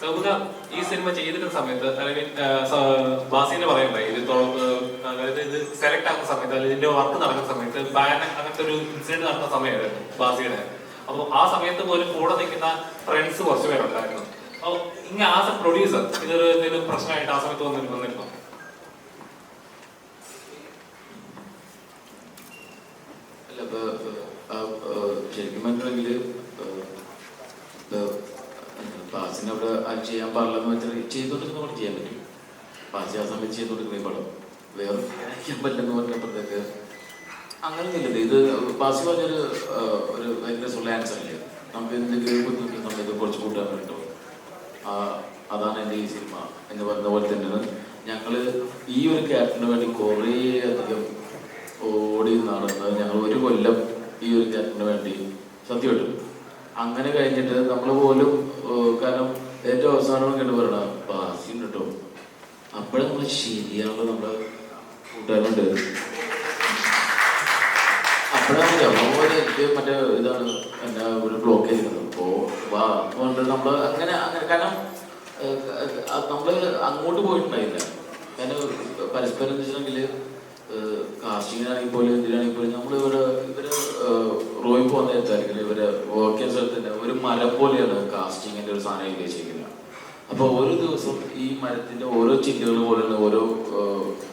സൗബിക ഈ സിനിമ ചെയ്തിരുന്ന സമയത്ത് അല്ലെങ്കിൽ ബാസിനെ പറയണ്ടേ അതായത് ഇത് സെലക്ട് ആക്കുന്ന സമയത്ത് അല്ലെങ്കിൽ ഇതിന്റെ വർക്ക് നടക്കുന്ന സമയത്ത് ബാൻ അങ്ങനത്തെ ഒരു ഇൻസിഡന്റ് നടന്ന സമയമായിരുന്നു ബാസിയുടെ. അപ്പോൾ ആ സമയത്ത് പോലും കൂടെ നിൽക്കുന്ന ഫ്രണ്ട്സ് കുറച്ച് പേരുണ്ടായിരുന്നു. അപ്പോൾ ഇങ്ങനെ ആസ് എ പ്രൊഡ്യൂസർ ഇതൊരു എന്തെങ്കിലും പ്രശ്നമായിട്ട് ആ സമയത്ത് വന്നിരുന്നോ? അല്ല, ശരിക്കും പറഞ്ഞിട്ടുണ്ടെങ്കിൽ പാസിനെ അവിടെ ചെയ്യാൻ പാടില്ലെന്ന് വെച്ചാൽ ചെയ്തോണ്ടിരുന്ന പോലെ ചെയ്യാൻ പറ്റും. പാസ് ആ സമയത്ത് ചെയ്തോണ്ടിരിക്കുന്ന പടം വേറെ ചെയ്യാൻ പറ്റില്ലെന്ന് പറഞ്ഞപ്പോഴത്തേക്ക് അങ്ങനെയൊന്നുമില്ല. ഇത് പാസ് പറഞ്ഞൊരു ഭയങ്കര രസമുള്ള ആൻസർ അല്ലേ. നമുക്ക് എന്തെങ്കിലും ബുദ്ധിമുട്ട് സമയത്ത് കുറച്ച് കൂട്ടാൻ കിട്ടും. അതാണ് എൻ്റെ ഈ സിനിമ എന്ന് പറഞ്ഞ പോലെ തന്നെയാണ് ഞങ്ങൾ ഈ ഒരു ക്യാരക്ടറിന് വേണ്ടി കുറേ അധികം ഓടി നടന്ന് ഞങ്ങൾ ഒരു കൊല്ലം ഈ ഒരു ക്യാരക്ടറിന് വേണ്ടി സത്യമായിട്ടു. അങ്ങനെ കഴിഞ്ഞിട്ട് നമ്മൾ പോലും കാരണം ഏറ്റവും അവസാനം കേട്ട് പറയണ പാസിണ്ട് കേട്ടോ. അപ്പോഴും നമ്മൾ ശരിയാവുമ്പോൾ നമ്മളെ കൂട്ടുകാരുണ്ട്. അപ്പോഴാണ് എനിക്ക് മറ്റേ ഇതാണ് എന്നെ ഒരു ബ്ലോക്ക് ചെയ്തിരുന്നത്. അപ്പോൾ വാ നമ്മൾ അങ്ങനെ കാരണം നമ്മൾ അങ്ങോട്ട് പോയിട്ടുണ്ടായില്ല. കാരണം പരസ്പരം എന്ന് വെച്ചിട്ടുണ്ടെങ്കിൽ കാസ്റ്റിങ്ങിനാണെങ്കിൽ പോലും എന്തിനാണെങ്കിൽ പോലും ഇവര് റോയിൽ പോകുന്ന നേരത്തായിരിക്കും ഇവര് വർക്ക് ചെയ്യുന്ന സ്ഥലത്ത് തന്നെ ഒരു മരം പോലെയാണ് കാസ്റ്റിങ്ങിന്റെ ഒരു സാധനം ഉദ്ദേശിക്കുന്നത്. അപ്പൊ ഓരോ ദിവസം ഈ മരത്തിന്റെ ഓരോ ചില്ലുകൾ പോലെയാണ് ഓരോ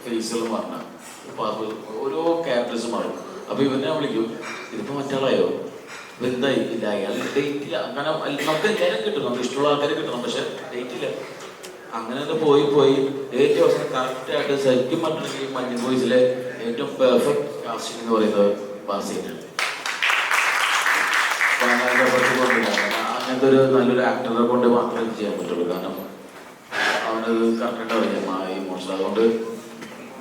ഫേസുകൾ മാറണം, ഓരോ ക്യാരക്ടേഴ്സ് മാറും. അപ്പൊ ഇവനെ വിളിക്കും, ഇതിപ്പോ മറ്റാളായോ, എന്തായി ഇല്ല, അയാൾ ഡേറ്റ് ഇല്ല. അങ്ങനെ നമുക്ക് എല്ലാവരും കിട്ടണം, നമുക്ക് ഇഷ്ടമുള്ള ആൾക്കാരെ കിട്ടണം, പക്ഷെ ഡേറ്റ് ഇല്ല. അങ്ങനെ പോയി ഏറ്റവും അവസാനം കറക്റ്റായിട്ട് ശരിക്കും പറഞ്ഞിട്ടുണ്ടെങ്കിൽ മഞ്ഞൾ ബോയ്സിലെ ഏറ്റവും പെർഫെക്റ്റ് കാസ്റ്റിംഗ് എന്ന് പറയുന്നത് ബാസിയാണ്. അങ്ങനത്തെ ഒരു നല്ലൊരു ആക്ടറെ കൊണ്ട് മാത്രമേ ചെയ്യാൻ പറ്റുള്ളൂ. കാരണം അവനത് കറക്റ്റായിട്ട് അറിയാം ആ ഇമോഷൻ.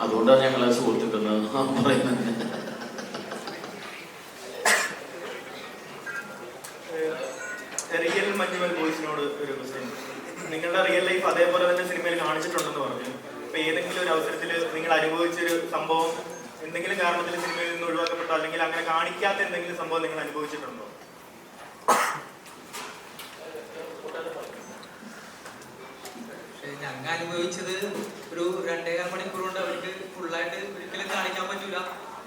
അതുകൊണ്ടാണ് ഞങ്ങളെ സുഹൃത്തുക്കളെന്ന് പറയുന്നത്. റിയൽ മഞ്ഞുമൽ ബോയ്സിനോട് ഒരു ക്വസ്റ്റ്യൻ. നിങ്ങളുടെ റിയൽ ലൈഫ് അതേപോലെ തന്നെ സിനിമയിൽ കാണിച്ചിട്ടുണ്ടെന്ന് പറഞ്ഞു. അപ്പൊ ഏതെങ്കിലും ഒരു അവസരത്തിൽ നിങ്ങൾ അനുഭവിച്ചൊരു സംഭവം എന്തെങ്കിലും കാരണത്തിൽ സിനിമയിൽ നിന്ന് ഒഴിവാക്കപ്പെട്ടോ അല്ലെങ്കിൽ അങ്ങനെ കാണിക്കാത്ത എന്തെങ്കിലും സംഭവം നിങ്ങൾ അനുഭവിച്ചിട്ടുണ്ടോ? ഞങ്ങൾ അനുഭവിച്ചത് ഒരു 2.25 മണിക്കൂർ കൊണ്ട് അവർക്ക് ഫുള്ളായിട്ട് ഒരിക്കലും കാണിക്കാൻ പറ്റൂല.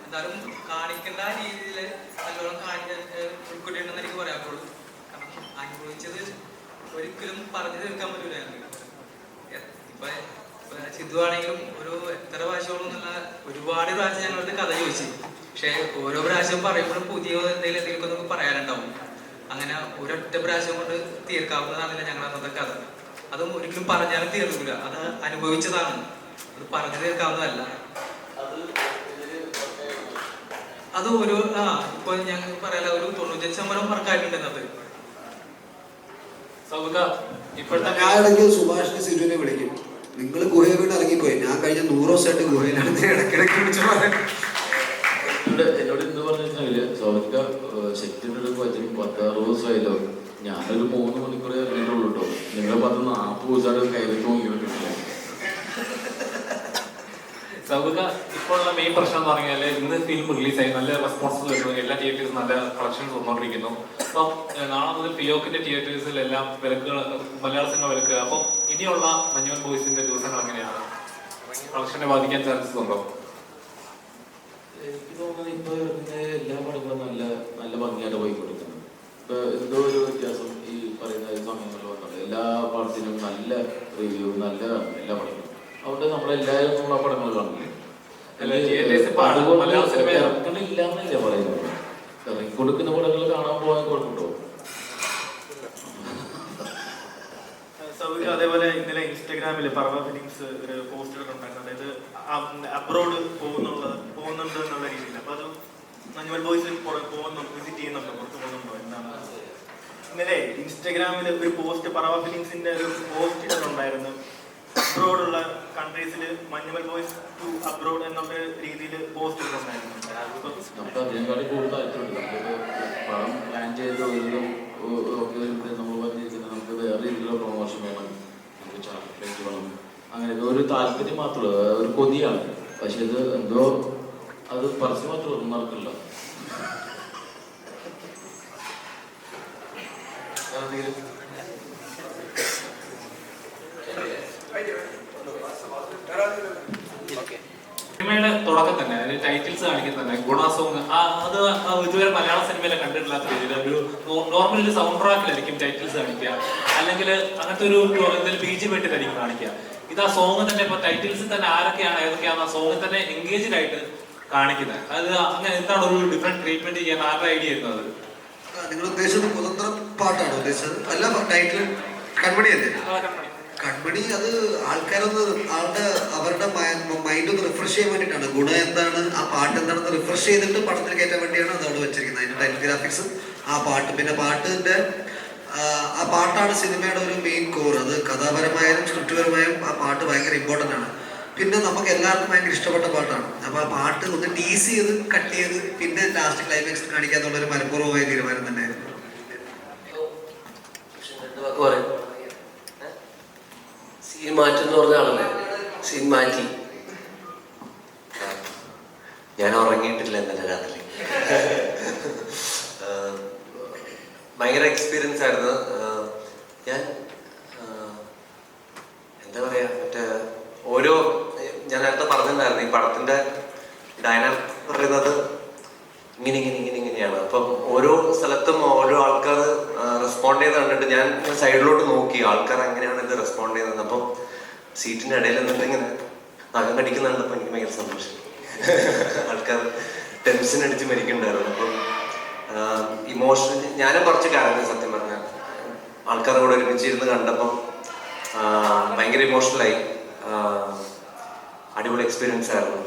എന്തായാലും കാണിക്കേണ്ട രീതിയിൽ നല്ലോണം ഉൾക്കൊണ്ടിട്ടുണ്ടെന്ന് എനിക്ക് പറയാൻ പറ്റുള്ളൂ. കാരണം അനുഭവിച്ചത് ഒരിക്കലും പറഞ്ഞു തീർക്കാൻ പറ്റൂല. ഇപ്പൊ സിദ്ധു ആണെങ്കിലും ഒരു എത്ര പ്രാവശ്യങ്ങളും നല്ല ഒരുപാട് പ്രാവശ്യം ഞങ്ങളുടെ കഥ ചോദിച്ചു. പക്ഷെ ഓരോ പ്രാവശ്യം പറയുമ്പോഴും പുതിയ എന്തെങ്കിലും നമുക്ക് പറയാനുണ്ടാവും. അങ്ങനെ ഒരൊറ്റ പ്രാവശ്യം കൊണ്ട് തീർക്കാവുന്നതാണില്ല ഞങ്ങളുടെ അന്നത്തെ കഥ. അതും ഒരിക്കലും പറഞ്ഞാലും തീർന്നില്ല. അത് അനുഭവിച്ചതാണ്, അത് പറഞ്ഞു തീർക്കാവുന്നതല്ല. അത് ഒരു ഇപ്പൊ ഞങ്ങൾ പറയാല ഒരു 95% വർക്കായിട്ടുണ്ടെന്നത്. ഞാനിടയ്ക്ക് സുഭാഷിനെ സിരുവിനെ വിളിക്കും, നിങ്ങൾ ഗുഹയെ വീണ് ഇറങ്ങിപ്പോയി, ഞാൻ കഴിഞ്ഞ 100 ദിവസമായിട്ട് ഗുഹയിലാണ് ഇടയ്ക്കിടയ്ക്ക് വിളിച്ചു പറയാൻ. എന്നോട് ഇന്ന് പറഞ്ഞിട്ടുണ്ടെങ്കില് സൗമിക ശക്തിയുടെ 10-60 ദിവസമായല്ലോ, ഞാനൊരു 3 മണിക്കൂർ ഇറങ്ങിയിട്ടുള്ളൂ കേട്ടോ. നിങ്ങൾ 40 ദിവസമായിട്ട് കൈവച്ച് നോക്കിയിട്ടില്ല. സൗബിക ഇപ്പോഴുള്ള മെയിൻ പ്രശ്നം എന്ന് പറഞ്ഞാൽ ഇന്ന് ഫിലിം റിലീസായി നല്ല റെസ്പോൺസ് വരുന്നു, എല്ലാ തിയേറ്റേഴ്സും നല്ല കളക്ഷൻസ് വന്നുകൊണ്ടിരിക്കുന്നു. അപ്പം നാളെ മുതൽ ഫിയോക്കിന്റെ തിയേറ്റേഴ്സിലെല്ലാം വിലക്കുകൾ, മലയാള സിനിമ വിലക്ക്. അപ്പം ഇനിയുള്ള മഞ്ഞുമൽ ബോയ്സിന്റെ ദിവസങ്ങൾ എങ്ങനെയാണ്, കളക്ഷനെ ബാധിക്കാൻ ചാൻസസ് ഉണ്ടോ? എനിക്ക് തോന്നുന്നത് ഇപ്പൊ എല്ലാ പടങ്ങളും നല്ല ഭംഗിയായിട്ട് പോയിക്കൊണ്ടിരിക്കുന്നത്. ഇപ്പൊ എന്തോ ഒരു വ്യത്യാസം ഈ പറയുന്ന സമയങ്ങളിൽ വന്നത്. എല്ലാ പടത്തിനും നല്ല റിവ്യൂ, നല്ല എല്ലാ പടങ്ങളും. അതുകൊണ്ട് നമ്മളെല്ലാവരും നമ്മൾ ആ പടങ്ങൾ കാണില്ലേ. ഇറക്കണില്ല എന്നല്ലേ പറയുന്നത്. ഇറങ്ങിക്കൊടുക്കുന്ന പടങ്ങൾ കാണാൻ പോകാൻ കുഴപ്പമുണ്ടോ? അതേപോലെ ഇന്നലെ ഇൻസ്റ്റാഗ്രാമിൽ പറവ ഫിലിംസ് ഒരു പോസ്റ്റർ ഉണ്ടായിരുന്നു, അതായത് അബ്രോഡ് പോകുന്നുണ്ട് എന്നുള്ള രീതിയിൽ. അപ്പൊ അത് മഞ്ഞുമൽ ബോയ്സ് വിസിറ്റ് ചെയ്യുന്നുണ്ടോ, പുറത്ത് പോകുന്നുണ്ടോ എന്താണ്? ഇന്നലെ ഇൻസ്റ്റാഗ്രാമിൽ ഒരു പോസ്റ്റ് പറവ ഫിലിംസിന്റെ ഒരു പോസ്റ്റ് ഇട്ടിട്ടുണ്ടായിരുന്നു. അബ്രോഡുള്ള കൺട്രീസിൽ മഞ്ഞുമൽ ബോയ്സ് ടു അബ്രോഡ് എന്നുള്ള രീതിയിൽ പോസ്റ്റ് ഇട്ടിട്ടുണ്ടായിരുന്നു. നമുക്ക് അതിനേക്കാളും കൂടുതൽ താല്പര്യമുണ്ട്. പണം പ്ലാൻ ചെയ്ത് നമ്മൾ പറഞ്ഞിരിക്കുന്നത് നമുക്ക് വേറെ രീതിയിലുള്ള പ്രൊമോഷൻ വേണം, നമുക്ക് ചാർട്ട് വേണം, അങ്ങനെയൊക്കെ ഒരു താല്പര്യം മാത്രമേ, ഒരു കൊതിയാണ്. പക്ഷെ ഇത് എന്തോ അത് പരസ്യം മാത്രം ഒന്നും നടക്കില്ല. തുടക്കം തന്നെ അതിന് ടൈറ്റിൽസ് കാണിക്കുന്ന തന്നെ ഗുണ സോങ് അത് ഇതുവരെ മലയാള സിനിമയിലെ കണ്ടിട്ടില്ലാത്ത രീതിയിൽ ഒരു നോർമൽ ഒരു സൗണ്ട് ട്രാക്കിലായിരിക്കും ടൈറ്റിൽസ് കാണിക്കുക, അല്ലെങ്കിൽ അങ്ങനത്തെ ഒരു എന്തെങ്കിലും ബീജം വെട്ടിട്ടായിരിക്കും കാണിക്കുക. ഇത് ആ സോങ് തന്നെ ഇപ്പൊ ടൈറ്റിൽസിൽ തന്നെ ആരൊക്കെയാണ് ഏതൊക്കെയാണ് ആ സോങ്ങിൽ തന്നെ എൻഗേജ്ഡ് ആയിട്ട് കാണിക്കുന്നത്. അത് അങ്ങനെ എന്താണ് ഒരു ഡിഫറെന്റ് ട്രീറ്റ്മെന്റ് ചെയ്യാൻ ആരുടെ ഐഡിയ ആയിരുന്നത്? നിങ്ങൾ ഉദ്ദേശിച്ചത് സ്വതന്ത്ര പാട്ടാണ് ഉദ്ദേശിച്ചത്? അല്ല, ടൈറ്റിൽ കൺമണിയല്ലേ? കൺമണി അത് ആൾക്കാരൊന്ന് അവരുടെ മൈൻഡ് ഒന്ന് റിഫ്രഷ് ചെയ്യാൻ വേണ്ടിയിട്ടാണ്. ഗുണം എന്താണ്, ആ പാട്ട് എന്താണെന്ന് റിഫ്രഷ് ചെയ്തിട്ട് പടത്തിൽ കയറ്റാൻ വേണ്ടിയാണ് അത് അവിടെ വെച്ചിരിക്കുന്നത്. അതിന്റെ ടൈറ്റിൽ ഗ്രാഫിക്സ്, ആ പാട്ട്, പിന്നെ പാട്ടിന്റെ ആ പാട്ടാണ് സിനിമയുടെ ഒരു മെയിൻ കോർ. അത് കഥാപരമായാലും സ്ക്രിപ്റ്റുപരമായും ആ പാട്ട് ഭയങ്കര ഇമ്പോർട്ടൻ്റ് ആണ്. പിന്നെ നമുക്ക് എല്ലാവർക്കും ഭയങ്കര ഇഷ്ടപ്പെട്ട പാട്ടാണ്. അപ്പോൾ ആ പാട്ട് ഒന്ന് ടീസ് ചെയ്ത് കട്ട് ചെയ്ത് പിന്നെ ലാസ്റ്റ് ക്ലൈമാക്സ് കാണിക്കാന്നുള്ളൊരു മനഃപൂർവ്വമായ തീരുമാനം തന്നെയായിരുന്നു. സീൻ മാറ്റെന്ന് പറഞ്ഞ ആളല്ലേ? സീൻ മാറ്റി. ഞാൻ ഉറങ്ങിയിട്ടില്ല ഇന്നലെ രാത്രി. ഭയങ്കര എക്സ്പീരിയൻസ് ആയിരുന്നു. ഞാൻ എന്താ പറയാ, ഞാൻ നേരത്തെ പറഞ്ഞിട്ടുണ്ടായിരുന്നു ഈ പടത്തിന്റെ ഡയനാമിക് പറയുന്നത് ഇങ്ങനെയാണ്. അപ്പം ഓരോ സ്ഥലത്തും ഓരോ ആൾക്കാർ റെസ്പോണ്ട് ചെയ്ത് കണ്ടിട്ട് ഞാൻ സൈഡിലോട്ട് നോക്കി ആൾക്കാർ എങ്ങനെയാണ് ഇത് റെസ്പോണ്ട് ചെയ്യുന്നത്. അപ്പം സീറ്റിന്റെ ഇടയിൽ നിന്നിട്ട് ഇങ്ങനെ നഖം കടിക്കുന്ന കണ്ടപ്പോൾ എനിക്ക് ഭയങ്കര സന്തോഷം. ആൾക്കാർ ടെൻഷൻ അടിച്ച് മരിക്കുന്നുണ്ടായിരുന്നു. അപ്പം ഇമോഷണൽ ഞാനും കുറച്ച് കരഞ്ഞു സത്യം പറഞ്ഞാൽ. ആൾക്കാരുടെ കൂടെ ഒരുമിച്ചിരുന്ന് കണ്ടപ്പം ഭയങ്കര ഇമോഷണലായി. അടിപൊളി എക്സ്പീരിയൻസ് ആയിരുന്നു.